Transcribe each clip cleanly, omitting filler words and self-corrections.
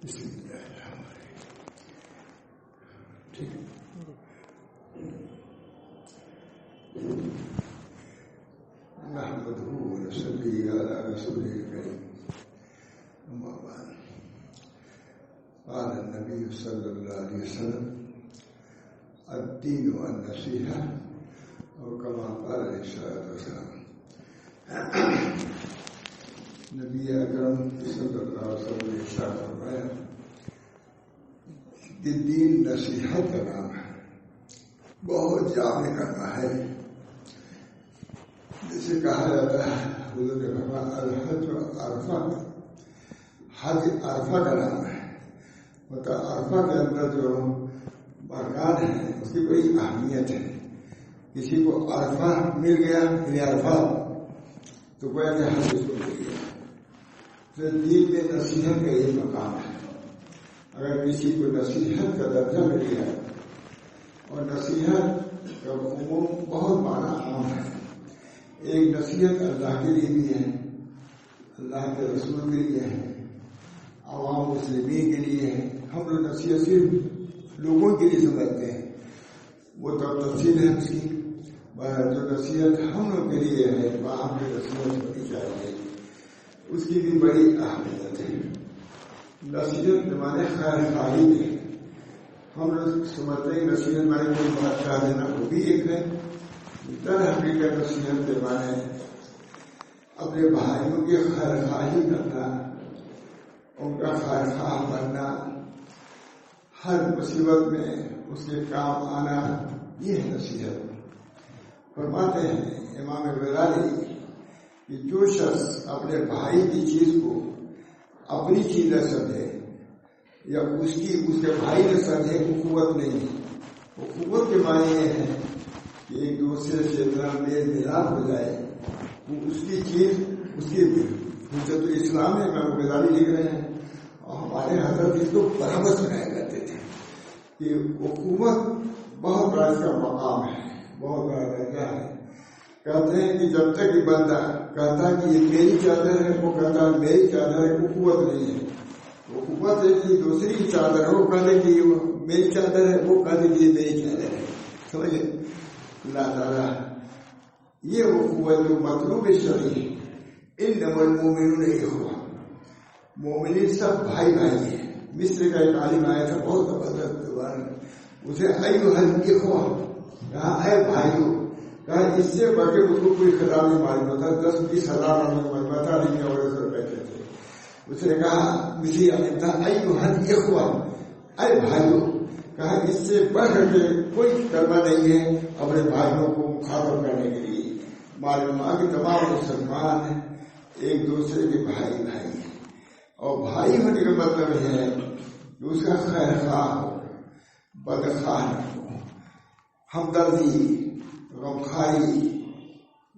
بسم اللہ الرحمن الرحیم. نحمده ونصلي على رسوله الكريم. أما بعد، قال النبي صلى الله عليه وسلم: الدين النصيحة، أو كما قال عليه الصلاة والسلام. نبی اکرم صلی اللہ علیہ وسلم نے ارشاد فرمایا کہ دین نصیحت کا نام ہے، بہت جامع کرنا ہے. جسے کہا جاتا ہے، حضور نے فرمایا الحج عرفہ، حج عرفہ کا نام ہے. مطلب عرفہ کے اندر جو مکان ہے اس کی بڑی اہمیت ہے. کسی کو عرفہ مل گیا یعنی عرفہ تو کوئی کہ حج اس کو مل گیا. تو دین میں نصیحت کا یہ مقام ہے. اگر کسی کو نصیحت کا درجہ مل گیا، اور نصیحت کا عموم بہت معنی عام ہے. ایک نصیحت اللہ کے لیے بھی ہے، اللہ کے رسول کے لیے ہے، عوام مسلمین کے لیے ہے. ہم لوگ نصیحت صرف لوگوں کے لیے سمجھتے ہیں، وہ تو تفصیل ہے اس کی. جو نصیحت ہم لوگ کے لیے ہے وہ ہم کی نصیحت ہونی چاہیے، اس کی بھی بڑی اہمیت ہے. نصیحت مانے خیر خواہی ہے. ہم لوگ سمجھتے ہیں نصیحت مانے کوئی بات کہہ دینا، وہ بھی ایک ہے. در حقیقت نصیحت کے معنی اپنے بھائیوں کی خیر خواہی کرنا، ان کا خیر خواہ بننا، ہر مصیبت میں اس کے کام آنا، یہ ہے نصیحت. فرماتے ہیں امام غزالی کہ جو شخص اپنے بھائی کی چیز کو اپنی چیز نہ سمجھے یا اس کے بھائی نے سمجھے، وہ قوت نہیں ہے. وہ قوت کے معنی یہ ہے کہ ایک دوسرے سے اتنا میل ملاپ ہو جائے، وہ اس کی چیز اس کی حجت الاسلام ہے. امام غزالی لکھ رہے ہیں، اور ہمارے حضرت اس کو برابر سنایا کرتے تھے کہ وہ قوت بہت بڑا اس کا مقام ہے، بہت بڑا درجہ ہے. کہتے ہیں کہ جب تک یہ بندہ کہتا کہ یہ میری چادر ہے، وہ کہتا ہے میری چادر ہے، وہ قوت نہیں ہے. وہ قوت ہے کہ دوسری کی چادر ہے، وہ کہتے کہ یہ میری چادر ہے، وہ کہتے کہ یہ میری چادر ہے. سمجھے؟ اللہ تعالیٰ یہ وہ قوت جو مطلوب شرعی ہے. انما المؤمنون اخوہ، مومنین سب بھائی بھائی ہیں. مصر کا ایک عالم آیا تھا، بہت زبردست زبان، اسے ایھا الاخوہ کہا، اے بھائیوں. کہا اس سے بڑھ کے اس کو کوئی خطاب نہیں معلوم ہوتا. 10-20 ہزار آدمی پتا نہیں ہے، اور بیٹھے تھے. اس نے کہا مجھے عالم تھا، ایھا الاخوہ، اے بھائیوں. کہا اس سے بڑھ کے کوئی کلمہ نہیں ہے اپنے بھائیوں کو مخاطب کرنے کے لیے. معلوم ہوا کہ تمام مسلمان ایک دوسرے کے بھائی بھائی ہیں، اور بھائی ہونے کا مطلب ہے کہ اس کا خیر خواہ ہو، بدخواہ نہ ہو، ہمدردی، غمخواری،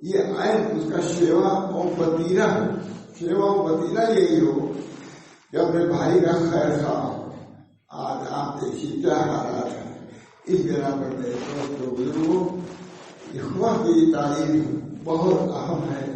یہ عین اس کا شیوا اور وتیرہ ہو. شیوا اور وتیرہ یہی ہو کہ اپنے بھائی کا خیر خواہ ہو. آج آپ دیکھیے کیا حالات ہے. اس بنا پر میرے دوستوں بزرگوں، اخوہ کی تعلیم بہت اہم ہے،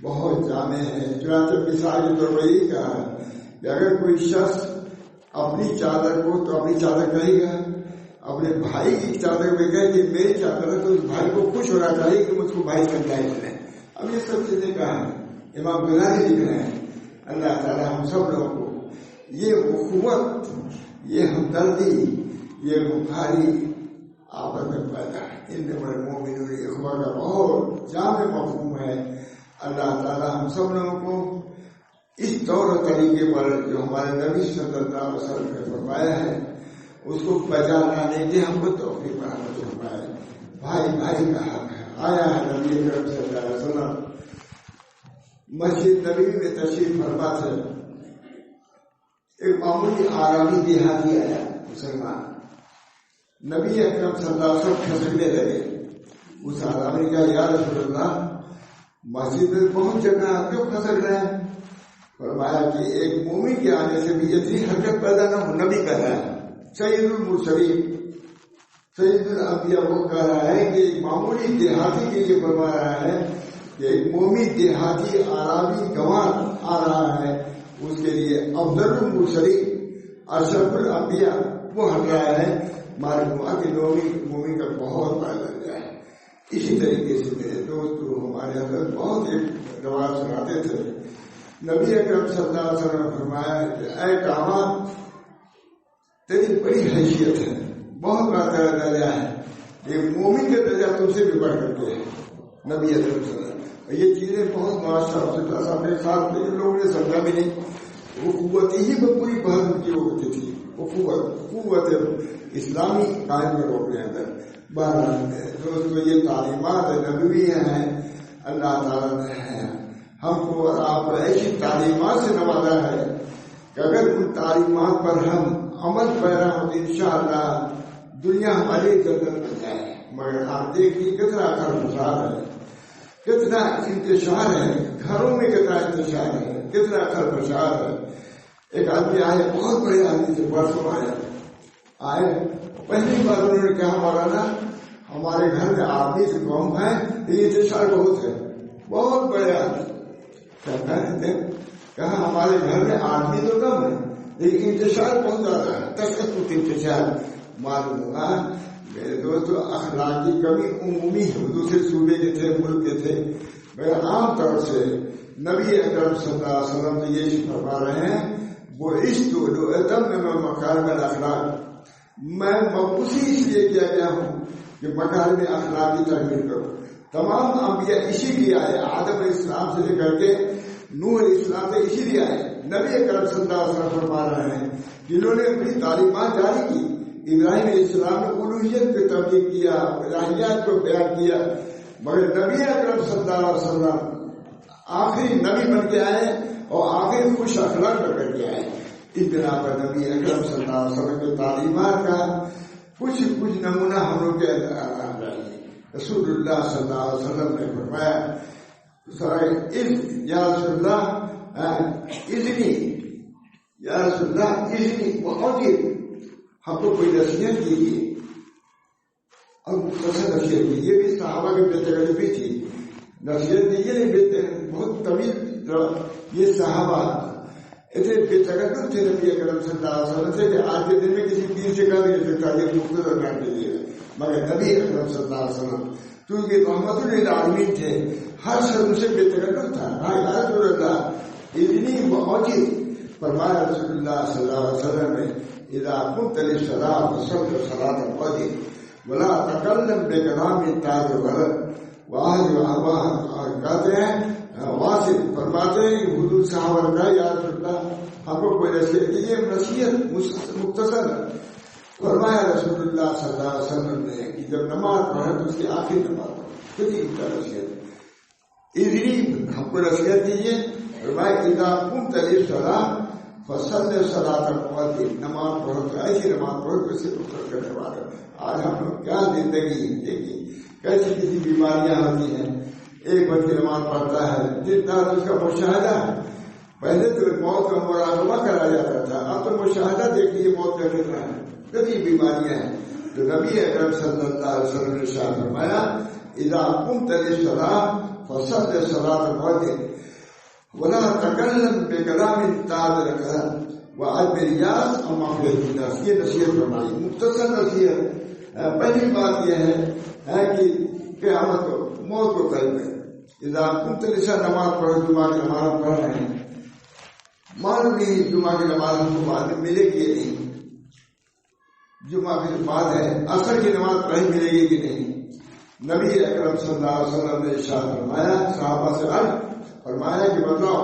بہت جامع ہے. چنانچہ مثال کے طور پر یہی کہا کہ اگر کوئی شخص اپنی چادر کو تو اپنی چادر کہے گا، اپنے بھائی کی چادر میں کہے کہ میری چادر ہے، تو اس بھائی کو خوش ہونا چاہیے کہ مجھ کو بھائی سمجھائے چلے. اب یہ سب چیزیں کہا ہے، امام غزالی لکھ رہے ہیں. اللہ تعالیٰ ہم سب لوگوں کو یہ اخوت، یہ ہمدردی، یہ غمخواری آپس میں پیدا ہے. انما المؤمنون اخوہ کا بہت جامع مفہوم ہے. اللہ تعالیٰ ہم سب لوگوں کو اس طور و طریقے پر جو ہمارے نبی صلی اللہ علیہ وسلم نے فرمایا ہے اس کو بجا لانے کی ہم کو توفیق عطا فرمائے. بھائی بھائی کا حق ہے. آیا ہے نبی اکرم صلی اللہ علیہ وسلم مسجد نبی میں تشریف فرما تھے. ایک معمولی آرامی دیہاتی آیا مسلمان، نبی اکرم صلی اللہ علیہ وسلم کھسکنے لگے. اس آرامی نے کہا یا رسول اللہ، مسجد میں بہت جگہ آپ کیوں کھسک رہے ہیں؟ فرمایا کہ ایک مومن کے آنے سے بھی اتنی حرکت پیدا نہ ہو. نبی کہہ رہا ہے، سید المرسلین، سید الانبیاء وہ کہہ رہا ہے کہ ایک معمولی دیہاتی کے لیے فرما رہا ہے کہ ایک مومن دیہاتی آرامی گنوار آ رہا ہے، اس کے لیے افضل المرسلین اشرف الانبیاء وہ ہٹ رہا ہے معلوم ہوا کہ مومن کا بہت بڑا درجہ ہے. اسی طریقے سے میرے دوست ہمارے حضرت بہت ایک روایت سناتے تھے. نبی اکرم صلی اللہ علیہ وسلم نے فرمایا کہ اے کعبہ تیری بڑی حیثیت ہے, بہت بڑا درجہ ہے, یہ مومن کا درجہ تم سے بھی بڑھ کر کے ہے. نبی اکرم صلی اللہ علیہ وسلم یہ چیزیں بہت معاشرہ کے ساتھ لوگوں نے سمجھا بھی نہیں. وہ قوت ہی میں پوری بہت کی ہوتی تھی, وہ قوت اسلامی قائم کرو اپنے اندر. دوستو یہ تعلیمات نبویہ ہیں, اللہ تعالیٰ نے ہم کو اور آپ کو ایسی تعلیمات سے نوازا ہے کہ اگر ان تعلیمات پر ہم عمل پیرا ہو تو انشاءاللہ دنیا ہماری جنت بن جائے. مگر آپ دیکھیے کتنا خرمسار ہے, کتنا انتشار ہے, گھروں میں کتنا انتشار ہے, کتنا خرمسار ہے. ایک آدمی آئے, بہت بڑے آدمی سے پرسوں آئے, پہلی بار انہوں نے کہا مولانا ہمارے گھر میں آدمی سے کم ہے, یہ انتشار بہت ہے. بہت بڑے آدمی کہا ہمارے گھر میں آدمی تو کم ہے لیکن انتشار بہت زیادہ ہے. تشدد انتشار معلوم ہوا میرے دوستو اخلاقی کمی عمومی ہے. دوسرے صوبے کے تھے, ملک کے تھے, مگر عام طور سے نبی اکرم صلی اللہ علیہ وسلم تو یہ فرما رہے ہیں وہ عشق جو مکارم الاخلاق, میں مبعوث اس لیے کیا گیا ہوں کہ مکارم اخلاق کی تربیت کروں. تمام انبیاء اسی لیے آئے, آدم علیہ السلام سے لے کر کے نوح علیہ السلام سے اسی لیے آئے. نبی اکرم صلی اللہ علیہ وسلم فرما رہے ہیں جنہوں نے اپنی تعلیمات جاری کی. ابراہیم علیہ السلام نے الوہیت پہ تبلیغ کیا, الہیات کو بیان کیا, مگر نبی اکرم صلی اللہ علیہ وسلم آخری نبی بن کے آئے اور آخری خوش اخلاق کر کے آئے. اس بنا پر نبی اکرم صلی اللہ علیہ وسلم کی تعلیمات کا کچھ نمونہ ہم لوگ کے اندر آنا چاہیے. رسول اللہ صلی اللہ علیہ وسلم نے فرمایا یا رسول اللہ اذنی, یا رسول اللہ اذنی بہت ہی ہم کو کوئی نصیحت کیجیے اور مختصر نصیحت کی. یہ بھی صحابہ کی بے تکلفی تھی, نصیحت دیجیے نہیں بیتے بہت طویل. یہ صحابہ اتنے بے تکلف تھے نبی اکرم صلی اللہ علیہ وسلم سے کہ آج کے دن میں کسی پیر سے کہا نہیں سکتا یہ مختصر کر دیجیے. مگر نبی اکرم صلی اللہ علیہ وسلم کیونکہ رحمت للعالمین تھے, ہر شخص سے بے تکلف تھا. یا رسول اللہ اتنی موجود فرمایا رسول اللہ صلی اللہ علیہ وسلم نے اذا قمت للصلاة فصل صلاة الفجر ولا تکلم بکلام تاج غلط. کہتے ہیں واصل فرماتے ہیں حضور صاحب کا یا رسول اللہ ہم کو کوئی نصیحت کیجیے. نصیحت مختصر فرمایا رسول اللہ صلی اللہ علیہ وسلم نے کہ جب نماز پڑھے تو اس کی آخری نماز پڑھے. کتنی نصیحت ادری ہم کو نصیحت کیجیے. فرمایا اذا قمت للصلاة فصل صلاة الفجر, نماز پڑھو تو ایسی نماز پڑھو تو اسے مختصر کرنے والے. آج ہم لوگ کیا زندگی دیکھیے کیسی کسی بیماریاں ہوتی ہیں. ایک وقت کی نماز پڑھتا ہے جتنا اس کا مشاہدہ ہے. پہلے تو موت کا مراقبہ کرا جاتا تھا, اب تو مشاہدہ دیکھیے موت کا کتنا ہے. کتنی بیماریاں ہیں. تو نبی اکرم صلی اللہ علیہ وسلم نے ارشاد فرمایا اذا قمت للصلاة فصل صلاة الفجر ولا تکلم بکلام تاج غلط واجبر یاس اما فی الناس. یہ نصیحت فرمائی, مختصر نصیحت. پہلی بات یہ ہے کہ قیامت کو موت کو قریب ہے. اذا قمت للصلاة نماز پڑھو, جمعہ کی نماز پڑھ رہے ہیں, معلوم نہیں جمعہ کی نماز ہم کو بعد میں ملے گی نہیں. جمعہ کے بعد ہے عصر کی نماز پڑھی ملے گی کہ نہیں. نبی اکرم صلی اللہ علیہ وسلم نے ارشاد فرمایا صحابہ سے عرض فرمایا کہ بتاؤ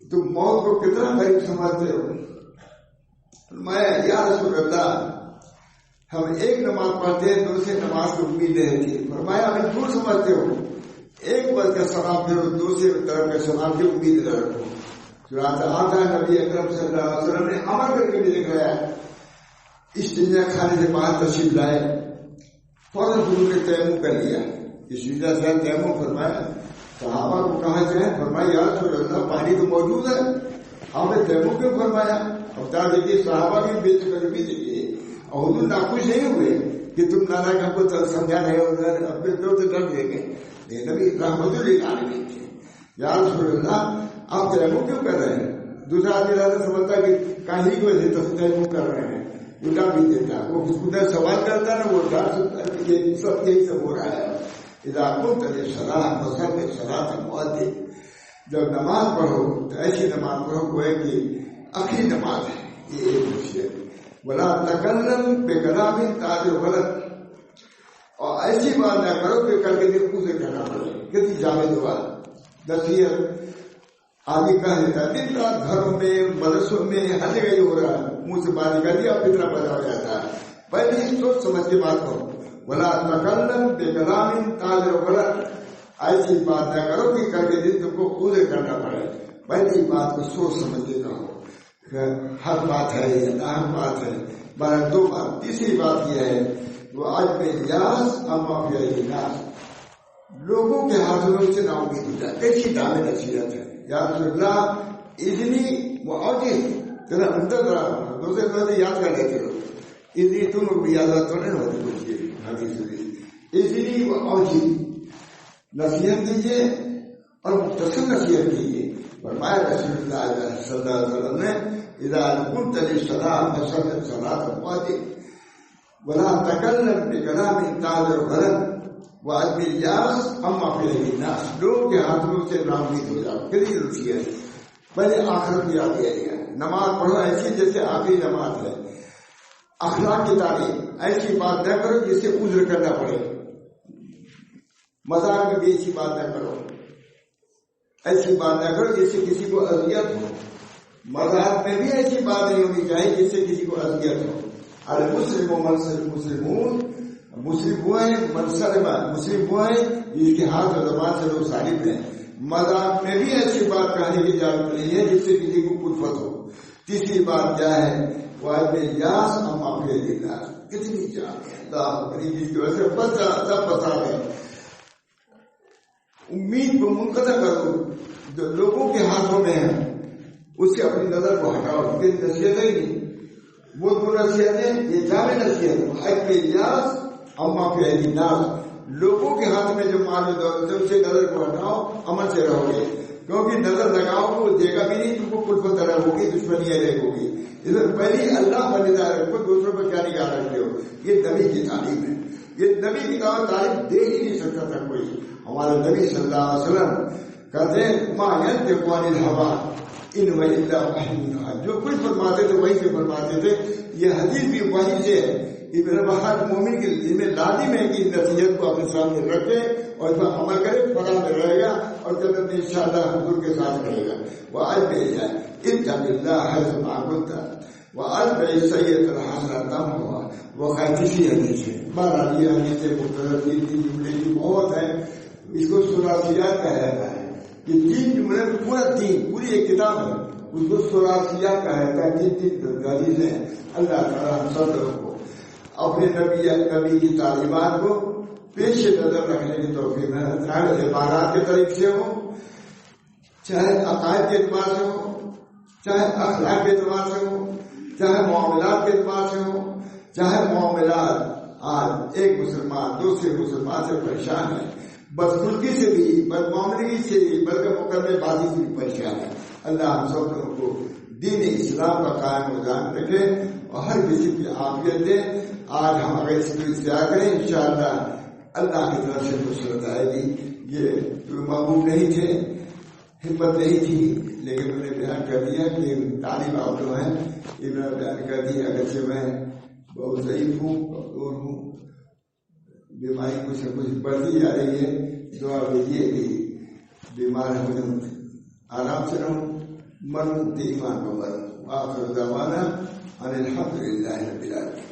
تم موت کو کتنا قریب سمجھتے ہو. فرمایا یا رسول اللہ ہم ایک نماز پڑھتے ہیں دوسری نماز کی امید رہتی ہے. فرمایا ہمیں دور سمجھتے ہو, ایک وقت کا سلام پھر دوسری طرف کے سلام کی امید نہ رکھو. چنانچہ آتا نبی اکرم صلی اللہ علیہ وسلم نے عمل کر کے بھی دکھایا. اس دنیا کھانے سے باہر تشریف لائے, فوراً حضور نے تیمم کر لیا. اس وجہ سے تیمم فرمایا. صحابہ کو کہا جائے فرمایا یا رسول اللہ پانی تو موجود ہے, آپ نے تیمم کیوں فرمایا. اب دیکھیے صحابہ کی بے تکلفی دیکھیے, اور حضور ناخوش نہیں ہوئے کہ تم نانا کا کو سمجھا نہیں ادھر اپنے دور سے ڈر دیں گے. نبی رحمت للعالمین تھے. یا رسول اللہ آپ تیمم کیوں کر رہے ہیں, دوسرا آدمی زیادہ سمجھتا ہے کہ کہیں کو ایسے تصدیق کر رہے ہیں، اٹھا بھی دیتا ہے، وہ خود سوال کرتا ہے نا، وہ ڈر سب یہی سب ہو رہا ہے۔ اذا قمت للصلاۃ فصل صلاۃ المؤذن، جب نماز پڑھو تو ایسی نماز پڑھو گویا کہ آخری نماز ہے، یہ ایک نصیحت۔ ولا تکلم بکلام تاجر غلط، اور ایسی بات نہ کرو کہ کر کے دل سے کہنا پڑے، کتنی جامع بات نصیحت آدمی کہہ دیتا ہے، دن رات گھروں میں مدرسوں میں ہر جگہ یہ ہو رہا ہے، منہ سے بات نکل دیا فتنہ پیدا ہو جاتا ہے۔ پہلے سوچ سمجھ کے بات کرو، ولا تکلم بکلام تاجر غلط، ایسی بات نہ کرو کہ کر کے دن تم کو خود کرنا پڑے، پہلی بات کو سوچ سمجھ کے کہو۔ ہر بات ہے یہ اہم بات ہے، بارہ دو بات۔ تیسری بات یہ ہے وہ آج میں یاس اما فی ناس، لوگوں کے ہاتھوں سے نا امید ہو جائے، کیسی دعوے نصیحت ہے۔ یا رسول اللہ اتنی معاوضی ذرا اندر ذرا دوسرے دوسرے یاد کر لیتے ہو، اتنی تم بھی یاد تو نہیں ہوتی کچھ یہ حدیث ہوئی، اتنی معاوضی نصیحت دیجیے اور مختصر نصیحت دیجیے۔ فرمایا رسول اللہ صلی اللہ علیہ وسلم نے اذا قمت للصلاۃ فصل صلاۃ المؤذن ولا تکلم بکلام تاجر غلط وادمی الیاس اما فی الناس، لوگوں کے ہاتھوں سے ناامید ہو جاؤ، کتنی نصیحت۔ پہلے آخرت میں یاد دیا گیا، نماز پڑھو ایسی جیسے آخری نماز ہے، اخلاق کی تعلیم، ایسی بات نہ کرو جس سے عذر کرنا پڑے، مذاق میں بھی ایسی بات نہ کرو، ایسی بات نہ کرو جس سے کسی کو اذیت ہو، مذاق میں بھی ایسی بات نہیں ہونی چاہیے جس سے کسی کو اذیت ہو۔ المسلم مسلمون، مسلم وہ ہیں منسلمہ، مسلم وہ ہیں جس کے ہاتھ اور زبان سے لوگ صالح ہیں۔ مذاق میں بھی ایسی بات کہنے کی اجازت نہیں ہے جس سے کسی کو کلفت ہو۔ تیسری بات کیا ہے، وہ یاس اما فی الناس، کتنی جان ہے اللہ بڑی جس کی وجہ سے بتا ہے، امید کو منقطع کرو، جو لوگوں کے ہاتھوں میں ہے اس سے اپنی نظر کو ہٹاؤ، یہ نصیحت ہی نہیں، وہ دو نصیحتیں، یہ جامع نصیحت ہے۔ یاس اما فی الناس، لوگوں کے ہاتھ میں جو مال و دولت ہے اس سے نظر کو ہٹاؤ، عمل سے رہو گے، کیونکہ نظر لگاؤ گے وہ دے گا بھی نہیں، تم کو کلفت طرح ہوگی، دشمنیاں رہے ہوگی۔ ادھر پہلی اللہ پر نظر رکھو، دوسروں پر کیا نگاہ رکھتے ہو، یہ نبی کی تعلیم ہے، یہ نبی کی تعلیم دے ہی نہیں سکتا تھا کوئی۔ ہمارے نبی صلی اللہ علیہ وسلم کہتے ہیں ما ينطق عن الهوى ان هو الا وحی یوحى، جو کچھ فرماتے تھے وہی سے فرماتے تھے۔ یہ حدیث بھی وحی سے ہے، یہ میرا ہر مومن کے ذمہ لازم ہے کہ نصیحت کو اپنے سامنے رکھے اور اس پر عمل کرے، فلاح میں رہے گا اور جب میں انشاءاللہ حضور کے ساتھ رہے گا۔ وہ آج میں جائے اتق اللہ حیث ما کنت واتبع السیئۃ الحسنۃ تمحها، وہ تیسری حدیث ہے۔ بہرحال یہ حدیث مختصر تین جملے کی بہت ہے، اس کو ثلاثیات کہا جاتا ہے۔ یہ تین جملے پورا دین، پوری ایک کتاب ہے، اس کو ثلاثیات کہا جاتا ہے، تین حدیثیں۔ اللہ تعالیٰ ہم سب لوگوں کو اپنے نبی کی تعلیمات کو پیش نظر رکھنے کی توفیق ہے، چاہے عبارات کے طریقے سے ہو، چاہے عقائد کے اعتبار سے ہو، چاہے اخلاق کے اعتبار سے ہو، چاہے معاملات کے اعتبار سے ہو، چاہے معاملات آج ایک مسلمان دوسرے مسلمان سے پریشان ہے، بدسلوکی سے بھی، بدمعاملگی سے بھی، بلکہ مقدمے بازی سے بھی پریشان ہے۔ اللہ ہم سب لوگوں کو دین اسلام کا قائم و دائم رکھے اور ہر کسی کی عافیت دے۔ آج ہم اگر اس کو اختیار کریں انشاءاللہ اللہ کی طرف سے نصرت آئے گی۔ یہ محبوب نہیں تھے، ہمت نہیں تھی، لیکن میں نے بیان کر دیا کہ تعلیم آپ جو ہیں یہ میں نے بیان کر دی۔ اگرچہ میں بہت ضعیف ہوں، کمزور ہوں، بیماری کچھ سے کچھ بڑھتی جا رہی ہے، دعا دیجیے کہ بیمار ہوں آرام سے رہوں، مروں ایمان کو مروں۔ آخر دعوانا ان الحمد للہ رب العالمین۔